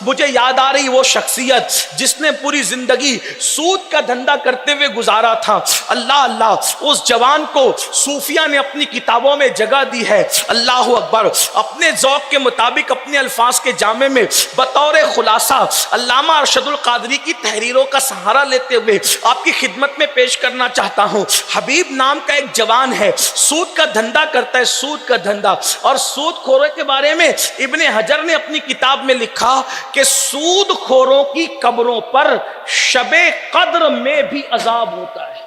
مجھے یاد آ رہی وہ شخصیت جس نے پوری زندگی سود کا دھندا کرتے ہوئے گزارا تھا. اللہ اللہ، اس جوان کو صوفیہ نے اپنی کتابوں میں جگہ دی ہے. اللہ اکبر. اپنے ذوق کے مطابق اپنے الفاظ کے جامع میں بطور خلاصہ علامہ ارشد القادری کی تحریروں کا سہارا لیتے ہوئے آپ کی خدمت میں پیش کرنا چاہتا ہوں. حبیب نام کا ایک جوان ہے، سود کا دھندا کرتا ہے، سود کا دھندا. اور سود خوروں کے بارے میں ابن حجر نے اپنی کتاب میں لکھا کہ سود خوروں کی قبروں پر شب قدر میں بھی عذاب ہوتا ہے.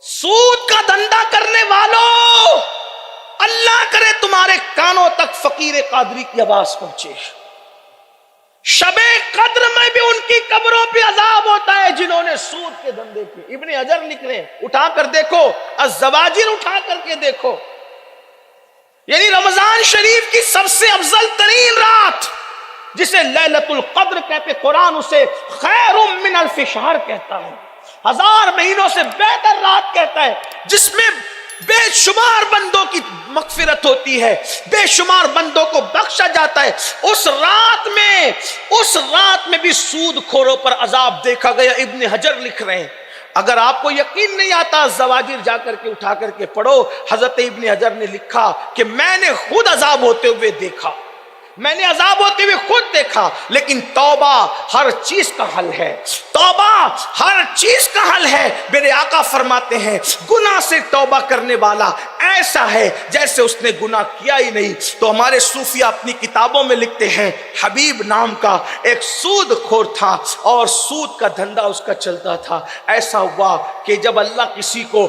سود کا دھندا کرنے والوں، اللہ کرے تمہارے کانوں تک فقیر قادری کی آواز پہنچے. شب قدر میں بھی ان کی قبروں پہ عذاب ہوتا ہے جنہوں نے سود کے دھندے کیے. ابن حجر لکھ رہے ہیں، اٹھا کر دیکھو، الزواجر اٹھا کر کے دیکھو. یعنی رمضان شریف کی سب سے افضل ترین رات جسے لیلۃ القدر کہتے، قرآن اسے خیر من الف شہر کہتا ہے، 1000 مہینوں سے بہتر رات کہتا ہے، جس میں بے شمار بندوں کی مغفرت ہوتی ہے، بے شمار بندوں کو بخشا جاتا ہے. اس رات میں بھی سود خوروں پر عذاب دیکھا گیا. ابن حجر لکھ رہے ہیں. اگر آپ کو یقین نہیں آتا، زواجر جا کر کے اٹھا کر کے پڑھو. حضرت ابن حجر نے لکھا کہ میں نے خود عذاب ہوتے ہوئے دیکھا، میں نے عذاب ہوتے ہوئے خود دیکھا. لیکن توبہ ہر چیز کا حل ہے، توبہ ہر چیز کا حل ہے. میرے آقا فرماتے ہیں گناہ سے توبہ کرنے والا ایسا ہے جیسے اس نے گناہ کیا ہی نہیں. تو ہمارے صوفیہ اپنی کتابوں میں لکھتے ہیں حبیب نام کا ایک سود خور تھا اور سود کا دھندا اس کا چلتا تھا. ایسا ہوا کہ جب اللہ کسی کو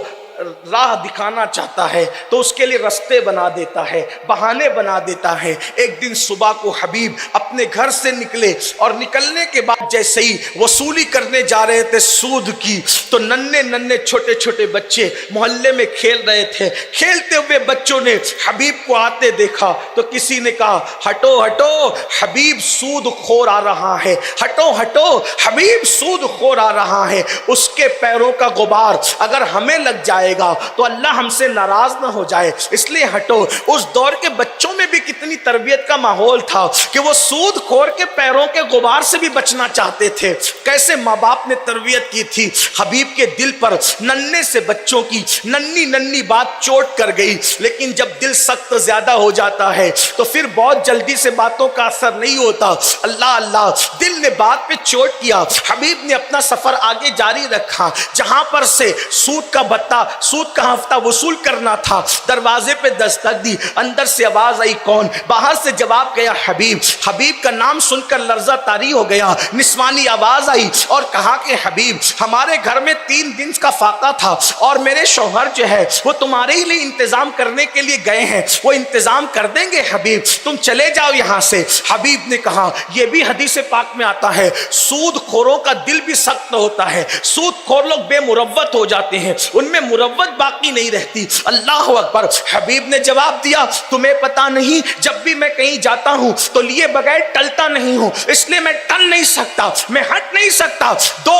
راہ دکھانا چاہتا ہے تو اس کے لیے رستے بنا دیتا ہے، بہانے بنا دیتا ہے. ایک دن صبح کو حبیب اپنے گھر سے نکلے اور نکلنے کے بعد جیسے ہی وصولی کرنے جا رہے تھے سود کی، تو ننھے چھوٹے چھوٹے بچے محلے میں کھیل رہے تھے. کھیلتے ہوئے بچوں نے حبیب کو آتے دیکھا تو کسی نے کہا ہٹو ہٹو، حبیب سود خور آ رہا ہے، ہٹو ہٹو، حبیب سود خور آ رہا ہے. اس کے پیروں کا غبار اگر ہمیں لگ جائے گا تو اللہ ہم سے ناراض نہ ہو جائے، اس لیے ہٹو. اس دور کے بچوں میں بھی کتنی تربیت کا ماحول تھا کہ وہ سود خور کے پیروں کے غبار سے بھی بچنا چاہتے تھے. کیسے ماں باپ نے تربیت کی تھی. حبیب کے دل پر ننھے سے بچوں کی ننھی بات چوٹ کر گئی. لیکن جب دل سخت زیادہ ہو جاتا ہے تو پھر بہت جلدی سے باتوں کا اثر نہیں ہوتا. اللہ اللہ، دل نے بات پہ چوٹ کیا. حبیب نے اپنا سفر آگے جاری رکھا. جہاں پر سے سود کا بتہ، سود کا ہفتہ وصول کرنا تھا، دروازے پہ دستک دی. اندر سے آواز آئی کون؟ باہر سے جواب گیا حبیب. حبیب کا نام سن کر لرزہ طاری ہو گیا. نسوانی آواز آئی اور کہا کہ حبیب، ہمارے گھر میں 3 دن کا فاقہ تھا اور میرے شوہر جو ہے وہ تمہارے ہی لیے انتظام کرنے کے لیے گئے ہیں، وہ انتظام کر دیں گے حبیب، تم چلے جاؤ یہاں سے. حبیب نے کہا یہ بھی حدیث پاک میں آتا ہے سود خوروں کا دل بھی سخت ہوتا ہے. سود خور لوگ بے مروت ہو جاتے ہیں، ان میں مروت باقی نہیں رہتی. اللہ اکبر. حبیب نے جواب دیا تمہیں پتا نہیں، جب بھی میں کہیں جاتا ہوں تو لیے بغیر ٹلتا نہیں ہوں، اس لیے میں ٹل نہیں سکتا، میں ہٹ نہیں سکتا.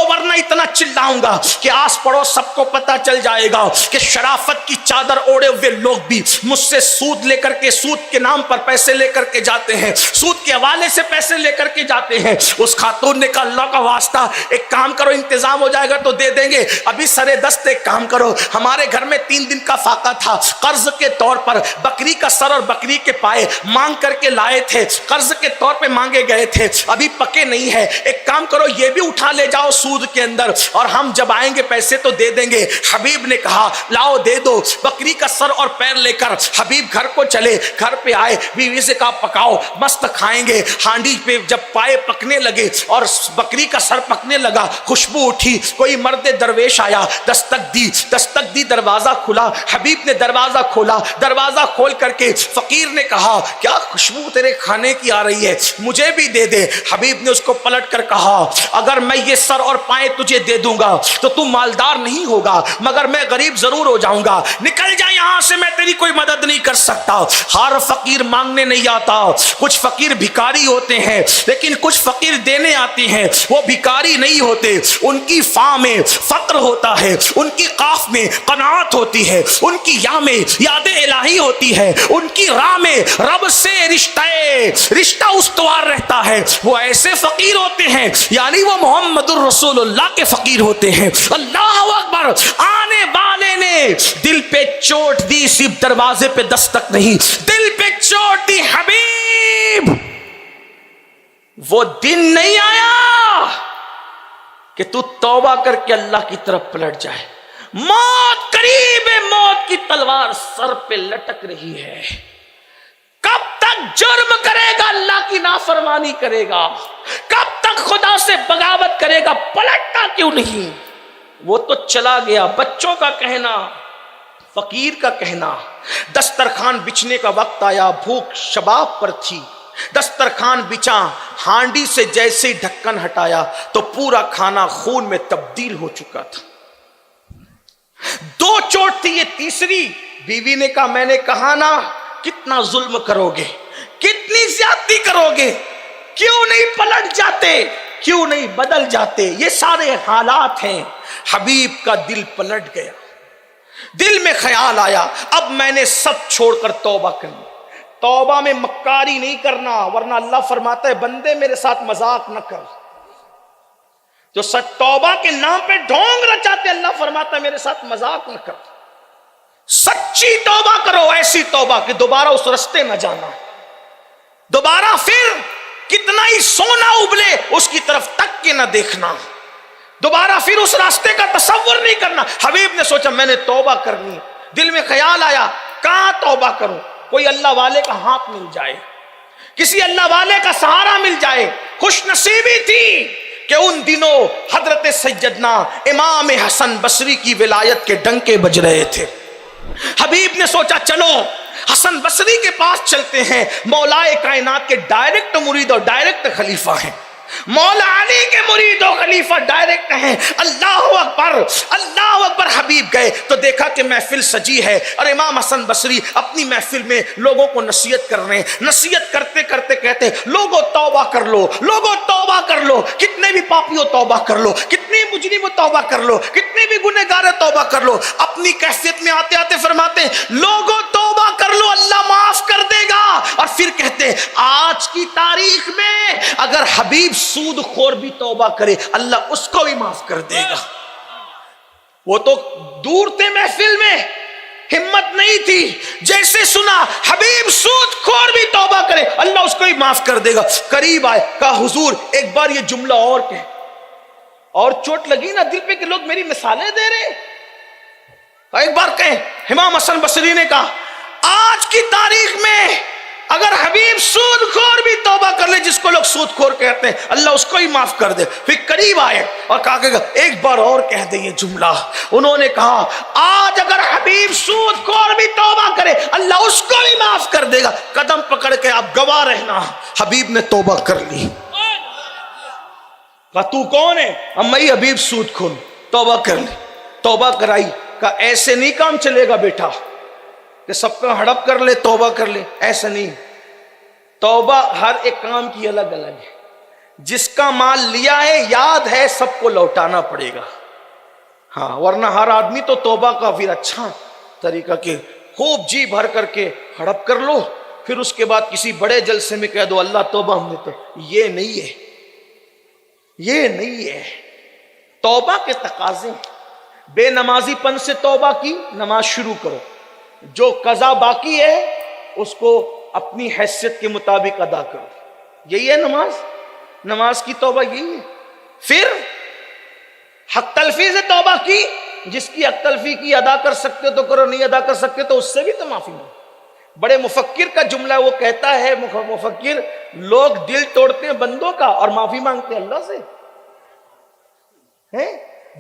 ورنہ اتنا چلاؤں گا کہ آس پڑوس سب کو پتا چل جائے گا کہ شرافت کی چادر اوڑے ہوئے لوگ بھی مجھ سے سود لے کر کے، سود کے نام پر پیسے لے کر کے جاتے ہیں، سود کے حوالے سے پیسے لے کر کے جاتے ہیں. اس خاتون نے کہا اللہ کا واسطہ ایک کام کرو، انتظام ہو جائے گا تو دے دیں گے، ابھی سرے دست ایک کام کرو. ہمارے گھر میں 3 دن کا فاقہ تھا، قرض کے طور پر بکری کا سر اور بکری کے پائے مانگ کر کے لائے تھے، قرض کے طور پہ مانگے گئے تھے، ابھی پکے نہیں ہے. ایک کام کرو یہ بھی اٹھا لے جاؤ سود کے اندر اور ہم جب آئیں گے پیسے تو دے دیں گے. حبیب نے کہا لاؤ دے دو. بکری کا سر اور پیر لے کر حبیب گھر کو چلے. گھر پہ آئے، بیوی سے کہا پکاؤ، مست کھائیں گے. ہانڈی پہ جب پائے پکنے لگے اور بکری کا سر پکنے لگا، خوشبو اٹھی. کوئی مرد درویش آیا، دستک دی، دروازہ کھلا. حبیب نے دروازہ کھولا. دروازہ کھول کر کے فقیر نے کہا کیا خوشبو تیرے کھانے کی آ رہی ہے، مجھے بھی دے دے. حبیب نے اس کو پلٹ پلٹ کر کہا اگر میں یہ سر اور پائیں تجھے دے دوں گا تو تو مالدار نہیں ہوگا مگر میں غریب ضرور ہو جاؤں گا، نکل جا یہاں سے، میں تیری کوئی مدد نہیں کر سکتا۔ ہر فقیر مانگنے نہیں آتا، کچھ فقیر بھکاری ہوتے ہیں لیکن کچھ فقیر دینے آتے ہیں، وہ بھکاری نہیں ہوتے، ان کی فا میں فقر ہوتا ہے، ان کی قاف میں قناعت ہوتی ہے، ان کی یا میں یاد الہی ہوتی ہے، ان کی راہ میں رب سے رشتہ استوار رہتا ہے۔ وہ ایسے فقیر ہوتے ہیں یعنی وہ محمد الرسول اللہ کے فقیر ہوتے ہیں۔ اللہ اکبر! آنے والے نے دل پہ چوٹ دی، صرف دروازے پہ دستک نہیں، دل پہ چوٹ دی۔ حبیب، وہ دن نہیں آیا کہ تو توبہ کر کے اللہ کی طرف پلٹ جائے۔ موت قریب ہے، موت کی تلوار سر پہ لٹک رہی ہے۔ کب تک جرم کرے گا، اللہ کی نافرمانی کرے گا؟ کب تک خدا سے بغاوت کرے گا؟ پلٹتا کیوں نہیں؟ وہ تو چلا گیا۔ بچوں کا کہنا، فقیر کا کہنا، دسترخوان بچھنے کا وقت آیا، بھوک شباب پر تھی، دسترخوان بچا، ہانڈی سے جیسے ڈھکن ہٹایا تو پورا کھانا خون میں تبدیل ہو چکا تھا۔ دو چوٹ تھی، یہ تیسری۔ بیوی نے کہا میں نے کہا نا کتنا ظلم کرو گے، کتنی زیادتی کرو گے، کیوں نہیں پلٹ جاتے، کیوں نہیں بدل جاتے؟ یہ سارے حالات ہیں۔ حبیب کا دل پلٹ گیا، دل میں خیال آیا اب میں نے سب چھوڑ کر توبہ کرنی۔ توبہ میں مکاری نہیں کرنا، ورنہ اللہ فرماتا ہے بندے میرے ساتھ مذاق نہ کر۔ جو سچ توبہ کے نام پہ ڈھونگ رچاتے، اللہ فرماتا ہے میرے ساتھ مذاق نہ کر۔ سچی توبہ کرو، ایسی توبہ کہ دوبارہ اس رستے نہ جانا، دوبارہ پھر کتنا ہی سونا ابلے اس کی طرف تک کے نہ دیکھنا، دوبارہ پھر اس راستے کا تصور نہیں کرنا۔ حبیب نے سوچا میں نے توبہ کرنی، دل میں خیال آیا کہاں توبہ کروں؟ کوئی اللہ والے کا ہاتھ مل جائے، کسی اللہ والے کا سہارا مل جائے۔ خوش نصیبی تھی کہ ان دنوں حضرت سیدنا امام حسن بصری کی ولایت کے ڈنکے بج رہے تھے۔ حبیب نے سوچا چلو حسن بصری کے پاس چلتے ہیں، مولا کائنات کے ڈائریکٹ مرید اور ڈائریکٹ خلیفہ ہیں، مولا علی کے مرید و خلیفہ ڈائریکٹ ہیں۔ اللہ اکبر، اللہ اکبر۔ حبیب گئے تو دیکھا کہ محفل سجی ہے اور امام حسن بصری اپنی محفل میں لوگوں کو نصیحت کر رہے ہیں۔ نصیحت کرتے کرتے کہتے لوگوں توبہ کر لو، لوگوں توبہ کر لو، کتنے بھی پاپیوں توبہ کر لو، کتنے مجرم توبہ کر لو، کتنے بھی گنہگار توبہ کر لو۔ اپنی کیفیت میں آتے آتے فرماتے ہیں لوگوں توبہ کر لو، اللہ معاف کر دے گا۔ اور پھر کہتے ہیں آج کی تاریخ میں اگر حبیب سود خور بھی توبہ کرے اللہ اس کو بھی معاف کر دے گا۔ وہ تو دور تھے محفل میں، ہمت نہیں تھی، جیسے سنا حبیب سود خور بھی توبہ کرے اللہ اس کو بھی معاف کر دے گا۔ قریب آئے، کہا حضور ایک بار یہ جملہ اور کہے۔ اور چوٹ لگی نا دل پہ کہ لوگ میری مثالیں دے رہے، ایک بار کہیں۔ امام حسن بصری نے کہا آج کی تاریخ میں اگر حبیب سود خور بھی توبہ کر لے، جس کو لوگ سود خور کہتے ہیں اللہ اس کو ہی معاف کر دے۔ پھر قریب آئے اور کہا کہ ایک بار اور کہہ دیں یہ جملہ۔ انہوں نے کہا آج اگر حبیب سود خور بھی توبہ کرے اللہ اس کو بھی معاف کر دے گا۔ قدم پکڑ کے آپ گواہ رہنا، حبیب نے توبہ کر لی۔ کہا تو کون ہے؟ میں حبیب سود خور، توبہ کر لی۔ توبہ کرائی، کہا ایسے نہیں کام چلے گا بیٹا کہ سب کا ہڑپ کر لے توبہ کر لے، ایسا نہیں۔ توبہ ہر ایک کام کی الگ الگ ہے۔ جس کا مال لیا ہے یاد ہے سب کو لوٹانا پڑے گا، ہاں، ورنہ ہر آدمی تو توبہ کا پھر اچھا طریقہ کہ خوب جی بھر کر کے ہڑپ کر لو، پھر اس کے بعد کسی بڑے جلسے میں کہہ دو اللہ توبہ ہم نے تو، یہ نہیں ہے، یہ نہیں ہے۔ توبہ کے تقاضے، بے نمازی پن سے توبہ کی، نماز شروع کرو، جو قضا باقی ہے اس کو اپنی حیثیت کے مطابق ادا کرو، یہی ہے نماز۔ نماز کی توبہ یہی ہے۔ پھر حق تلفی سے توبہ کی، جس کی حق تلفی کی ادا کر سکتے تو کرو، نہیں ادا کر سکتے تو اس سے بھی تو معافی مانگو۔ بڑے مفکر کا جملہ وہ کہتا ہے، مفکر لوگ دل توڑتے ہیں بندوں کا اور معافی مانگتے ہیں اللہ سے،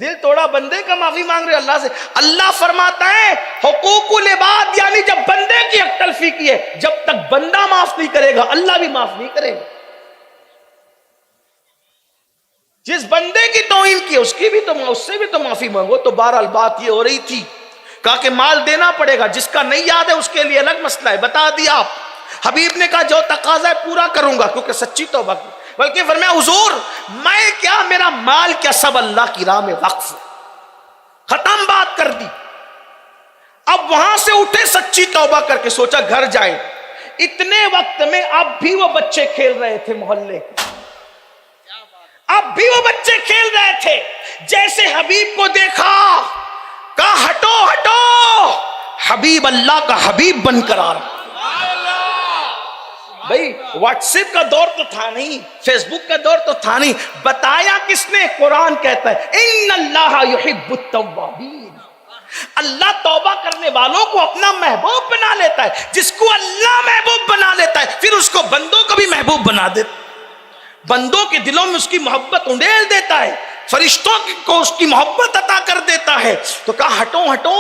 دل توڑا بندے کا معافی مانگ رہے اللہ سے۔ اللہ فرماتا ہے حقوق العباد، یعنی جب بندے کی حق تلفی کی ہے جب تک بندہ معاف نہیں کرے گا اللہ بھی معاف نہیں کرے گا۔ جس بندے کی توہین کی اس سے بھی تو معافی مانگو. تو بہرحال بات یہ ہو رہی تھی، کہا کہ مال دینا پڑے گا، جس کا نہیں یاد ہے اس کے لیے الگ مسئلہ ہے. بتا دیا. حبیب نے کہا جو تقاضا ہے پورا کروں گا، کیونکہ سچی توبہ کی. بلکہ فرمایا حضور میں کیا، میرا مال کیا، سب اللہ کی راہ میں وقف. ختم بات کر دی. اب وہاں سے اٹھے سچی توبہ کر کے، سوچا گھر جائیں. اتنے وقت میں اب بھی وہ بچے کھیل رہے تھے محلے، اب بھی وہ بچے کھیل رہے تھے. جیسے حبیب کو دیکھا کہا ہٹو ہٹو، حبیب اللہ کا حبیب بن کر آ رہا. بھائی واٹس ایپ کا دور تو تھا نہیں، فیس بک کا دور تو تھا نہیں. بتایا کس نے؟ قرآن کہتا ہے ان اللہ یحب التوابین، اللہ توبہ کرنے والوں کو اپنا محبوب بنا لیتا ہے. جس کو اللہ محبوب بنا لیتا ہے پھر اس کو بندوں کو بھی محبوب بنا دیتا، بندوں کے دلوں میں اس کی محبت انڈیل دیتا ہے، فرشتوں کو اس کی محبت عطا کر دیتا ہے. تو کہا ہٹو ہٹو،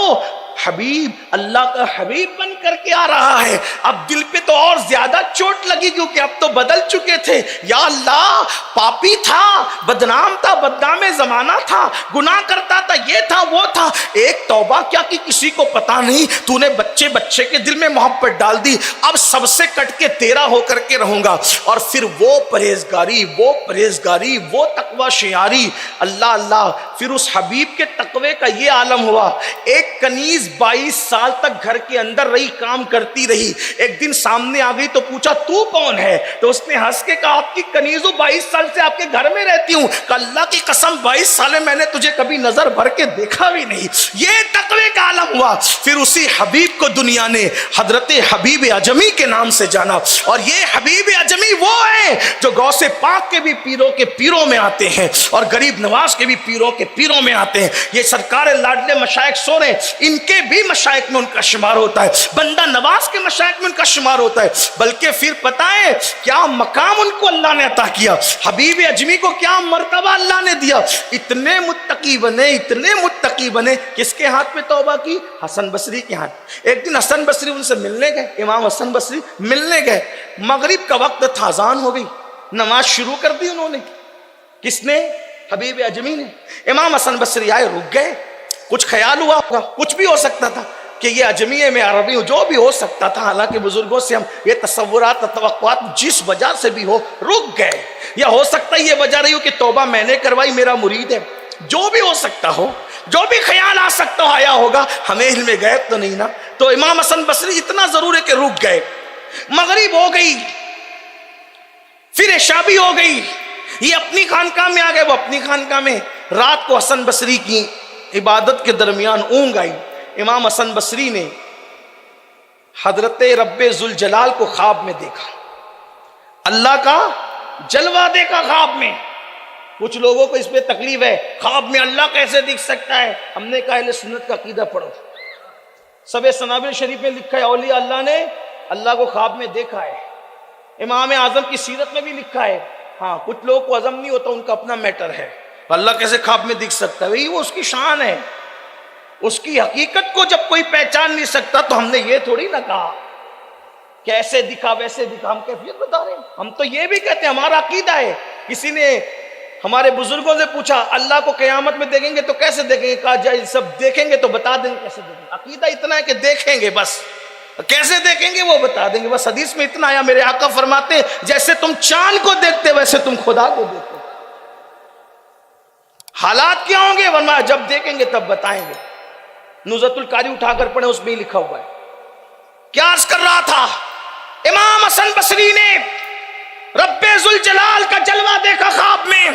حبیب اللہ کا حبیب بن کر کے آ رہا ہے. اب دل پہ تو اور زیادہ چوٹ لگی، کیونکہ اب تو بدل چکے تھے. یا اللہ پاپی تھا، بدنام تھا، بدنام زمانہ تھا، گناہ کرتا تھا، یہ تھا وہ تھا. ایک توبہ کیا کی کسی کو پتا نہیں، تو نے بچے بچے کے دل میں محبت ڈال دی. اب سب سے کٹ کے تیرا ہو کر کے رہوں گا. اور پھر وہ پرہیزگاری، وہ تقوی شیاری. اللہ اللہ. پھر اس حبیب کے تقوی کا یہ عالم ہوا. ایک کنیز 22 سال تک گھر کے اندر رہی، کام کرتی رہی. ایک دن سامنے آ گئی تو پوچھا تو کون ہے؟ تو اس نے ہنس کے کہا آپ کی کنیزو 22 سال سے آپ کے گھر میں رہتی ہوں. کہ اللہ کی قسم 22 سال میں نے تجھے کبھی نظر بھر کے دیکھا بھی نہیں. یہ تقوی کا عالم ہوا. پھر اسی حبیب کو دنیا نے حضرت حبیب اعجمی کے نام سے جانا. اور یہ حبیب اعجمی وہ ہیں جو غوث پاک کے بھی پیروں کے پیروں میں آتے ہیں، اور غریب نواز کے بھی پیروں کے پیروں میں آتے ہیں. یہ سرکار لاڈلے مشائخ سو رہے، ان کے بھی مشائخ میں ان کا شمار ہوتا ہے، بندہ نواز کے مشائخ میں ان کا شمار ہوتا ہے. بلکہ پھر پتہ ہے کیا مقام ان کو اللہ نے عطا کیا، حبیب اعجمی کو کیا مرتبہ اللہ نے دیا. اتنے متقی بنے. کس کے ہاتھ میں توبہ کی؟ حسن بصری کے ہاتھ. ایک دن حسن بصری ان سے ملنے گئے، امام حسن بصری ملنے گئے. مغرب کا وقت تھا، اذان ہو گئی، نماز شروع کر دی انہوں نے. کس نے؟ حبیب اعجمی نے. امام حسن بصری آئے، رک گئے. کچھ خیال ہوا ہوگا، کچھ بھی ہو سکتا تھا کہ یہ اجمی ہے، میں عربی ہوں، جو بھی ہو سکتا تھا. حالانکہ بزرگوں سے ہم یہ تصورات توقعات جس وجہ سے بھی ہو رک گئے. یا ہو سکتا ہے یہ وجہ رہی ہو کہ توبہ میں نے کروائی، میرا مرید ہے. جو بھی ہو سکتا ہو، جو بھی خیال آ سکتا ہو آیا ہوگا، ہمیں علم غیب تو نہیں نا. تو امام حسن بصری اتنا ضرور ہے کہ رک گئے. مغرب ہو گئی، پھر عشاء بھی ہو گئی. یہ اپنی خانقاہ میں آ گئے، وہ اپنی خانقاہ میں. رات کو حسن بصری کی عبادت کے درمیان اونگ آئی. امام حسن بصری نے حضرت رب ذوالجلال کو خواب میں دیکھا، اللہ کا جلوہ دیکھا خواب میں. کچھ لوگوں کو اس پہ تکلیف ہے، خواب میں اللہ کیسے دکھ سکتا ہے؟ ہم نے کہا اہل سنت کا عقیدہ پڑھو. سب سنابل شریف میں لکھا ہے اولیاء اللہ نے اللہ کو خواب میں دیکھا ہے. امام اعظم کی سیرت میں بھی لکھا ہے. ہاں کچھ لوگوں کو عزم نہیں ہوتا، ان کا اپنا میٹر ہے. اللہ کیسے خواب میں دکھ سکتا ہے؟ وہ اس کی شان ہے. اس کی حقیقت کو جب کوئی پہچان نہیں سکتا تو ہم نے یہ تھوڑی نہ کہا کیسے دکھا ویسے دکھا. ہم کیفیت بتا رہے ہیں. ہم تو یہ بھی کہتے ہیں ہمارا عقیدہ ہے. کسی نے ہمارے بزرگوں سے پوچھا اللہ کو قیامت میں دیکھیں گے تو کیسے دیکھیں گے؟ کہا جائے سب دیکھیں گے تو بتا دیں گے کیسے دیکھیں گے. عقیدہ اتنا ہے کہ دیکھیں گے، بس کیسے دیکھیں گے وہ بتا دیں گے. بس حدیث میں اتنا آیا، میرے آقا فرماتے ہیں جیسے تم چاند کو دیکھتے ویسے تم خدا کو دیکھتے. حالات کیا ہوں گے؟ ورنہ جب دیکھیں گے تب بتائیں گے. نزہت القاری اٹھا کر پڑھیں، اس میں ہی لکھا ہوا ہے. کیا عرض کر رہا تھا؟ امام حسن بصری نے رب ذوالجلال کا جلوہ دیکھا خواب میں.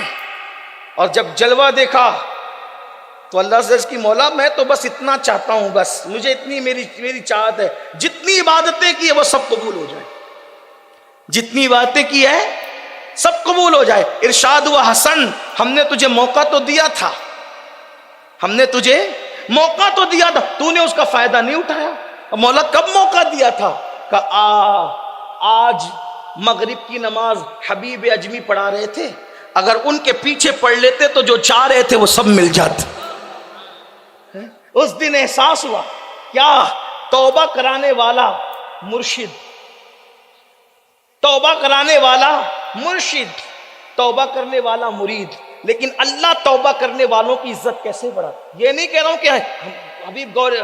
اور جب جلوہ دیکھا تو اللہ سے عرض کی مولا میں تو بس اتنا چاہتا ہوں، بس مجھے اتنی میری چاہت ہے، جتنی عبادتیں کی ہے وہ سب قبول ہو جائے. جتنی باتیں کی ہے سب قبول ہو جائے. ارشاد ہوا حسن ہم نے تجھے موقع تو دیا تھا، ہم نے تجھے موقع تو دیا تھا، تو نے اس کا فائدہ نہیں اٹھایا. مولا کب موقع دیا تھا؟ کہ آج مغرب کی نماز حبیب اعجمی پڑھا رہے تھے، اگر ان کے پیچھے پڑھ لیتے تو جو چاہ رہے تھے وہ سب مل جاتے. اس دن احساس ہوا کیا توبہ کرانے والا مرشد، توبہ کرانے والا مرشد، توبہ کرنے والا مرید لیکن اللہ توبہ کرنے والوں کی عزت کیسے بڑھا. یہ نہیں کہہ رہا ہوں کہ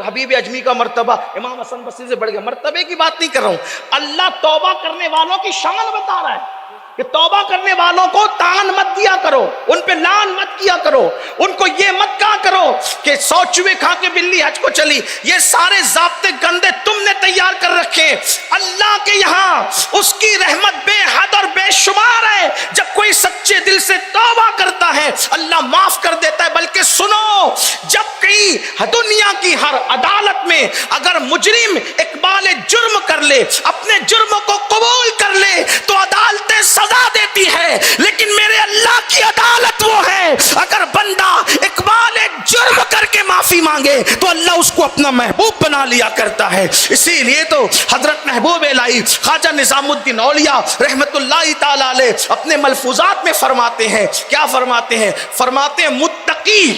حبیب اجمی کا مرتبہ امام حسن بصری سے بڑھ گیا، مرتبے کی بات نہیں کر رہا ہوں. اللہ توبہ کرنے والوں کی شان بتا رہا ہے کہ توبہ کرنے والوں کو تان مت دیا کرو، ان پہ لان مت کیا کرو، ان کو یہ مت کہا کرو کہ 100 چوہے کھا کے بلی حج کو چلی. یہ سارے ضابطے گندے تم نے تیار کر رکھے. اللہ کے یہاں اس کی رحمت بے حد اور بے شمار ہے. جب کوئی سچے دل سے توبہ کرتا ہے اللہ معاف کر دیتا ہے. بلکہ سنو، جب کئی دنیا کی ہر عدالت میں اگر مجرم اقبال جرم کر لے، اپنے جرم کو قبول کر لے، تو عدالتیں سزا دیتی ہے. لیکن میرے اللہ کی عدالت وہ ہے اگر بندہ اقبال جرم کر کے معافی مانگے تو اللہ اس کو اپنا محبوب بنا لیا کرتا ہے. اسی لیے تو حضرت محبوب الہی خواجہ نظام الدین اولیاء رحمت اللہ تعالی علیہ اپنے ملفوظات میں فرماتے ہیں، کیا فرماتے ہیں؟ فرماتے ہیں متقی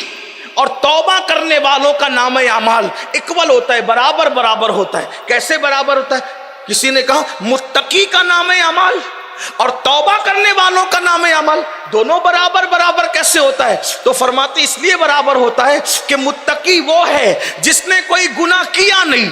اور توبہ کرنے والوں کا نام اعمال اکول ہوتا ہے، برابر برابر ہوتا ہے. کیسے برابر ہوتا ہے؟ کسی نے کہا متقی کا نام اعمال اور توبہ کرنے والوں کا نام عمل دونوں برابر برابر کیسے ہوتا ہے؟ تو فرماتے اس لیے برابر ہوتا ہے کہ متقی وہ ہے جس نے کوئی گناہ کیا نہیں،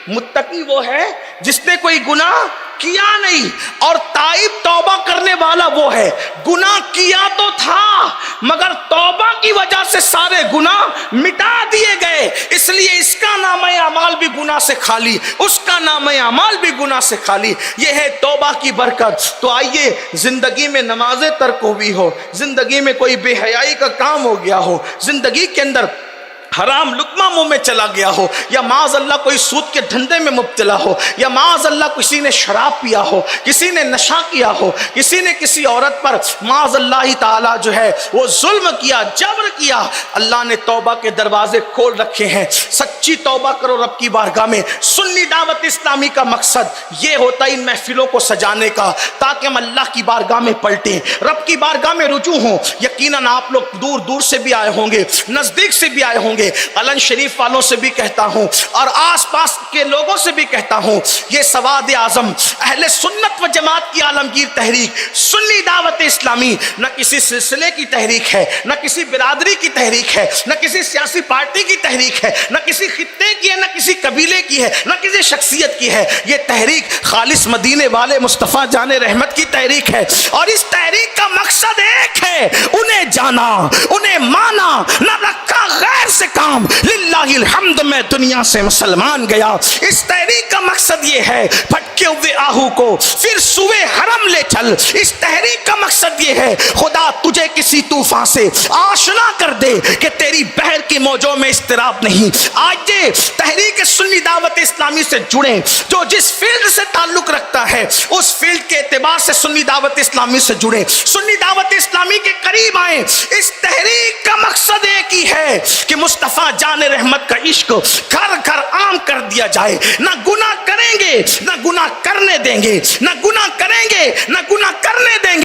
متقی وہ ہے جس نے کوئی گناہ کیا نہیں، اور تائب توبہ کرنے والا وہ ہے گناہ کیا تو تھا مگر توبہ کی وجہ سے سارے گناہ مٹا دیے گئے. اس لیے اس کا نام اعمال بھی گناہ سے خالی، اس کا نام اعمال بھی گناہ سے خالی. یہ ہے توبہ کی برکت. تو آئیے، زندگی میں نمازیں ترک ہوئی ہو، زندگی میں کوئی بے حیائی کا کام ہو گیا ہو، زندگی کے اندر حرام لقمہ منہ میں چلا گیا ہو، یا معاذ اللہ کوئی سود کے دھندے میں مبتلا ہو، یا معاذ اللہ کسی نے شراب پیا ہو، کسی نے نشہ کیا ہو، کسی نے کسی عورت پر معاذ اللہ تعالی جو ہے وہ ظلم کیا، جبر کیا، اللہ نے توبہ کے دروازے کھول رکھے ہیں. سچی توبہ کرو رب کی بارگاہ میں. سنی دعوت اسلامی کا مقصد یہ ہوتا ہے ان محفلوں کو سجانے کا تاکہ ہم اللہ کی بارگاہ میں پلٹیں، رب کی بارگاہ میں رجوع ہوں. یقیناً آپ لوگ دور دور سے بھی آئے ہوں گے، نزدیک سے بھی آئے ہوں گے. علن شریف والوں سے بھی کہتا ہوں اور آس پاس کے لوگوں سے بھی کہتا ہوں، یہ سواد اعظم اہل سنت و جماعت کی عالمگیر تحریک سنی دعوت اسلامی نہ کسی سلسلے کی تحریک ہے، نہ کسی برادری کی تحریک ہے، نہ کسی سیاسی پارٹی کی تحریک ہے، نہ کسی خطے کی ہے، نہ کسی قبیلے کی ہے، نہ کسی شخصیت کی ہے. یہ تحریک خالص مدینے والے مصطفیٰ جان رحمت کی تحریک ہے، اور اس تحریک کا مقصد ایک ہے، انہیں جانا، انہیں مانا، نہ رکھا غیر سے کام. للہ الحمد میں دنیا سے مسلمان گیا. اس تحریک کا مقصد یہ ہے پھٹکے ہوئے آہو کو پھر سوئے حرم لے چل. اس تحریک کا مقصد یہ ہے خدا تجھے کسی طوفان سے آشنا کر دے کہ تیری بحر کی موجوں میں اضطراب نہیں. آج یہ تحریک سنی دعوت اسلامی سے جڑیں، جو جس فیلڈ سے تعلق رکھتا ہے اس فیلڈ کے اعتبار سے سنی دعوت اسلامی سے جڑیں، سنی دعوت اسلامی کے قریب آئیں. اس تحریک کا مقصد ایک ہی ہے کہ مصطفیٰ جان رحمت کا عشق گھر گھر عام کر دیا جائے. نہ گناہ کریں گے، نہ گناہ کرنے دیں گے، نہ گناہ کریں گے، نہ گناہ کرنے دیں گے.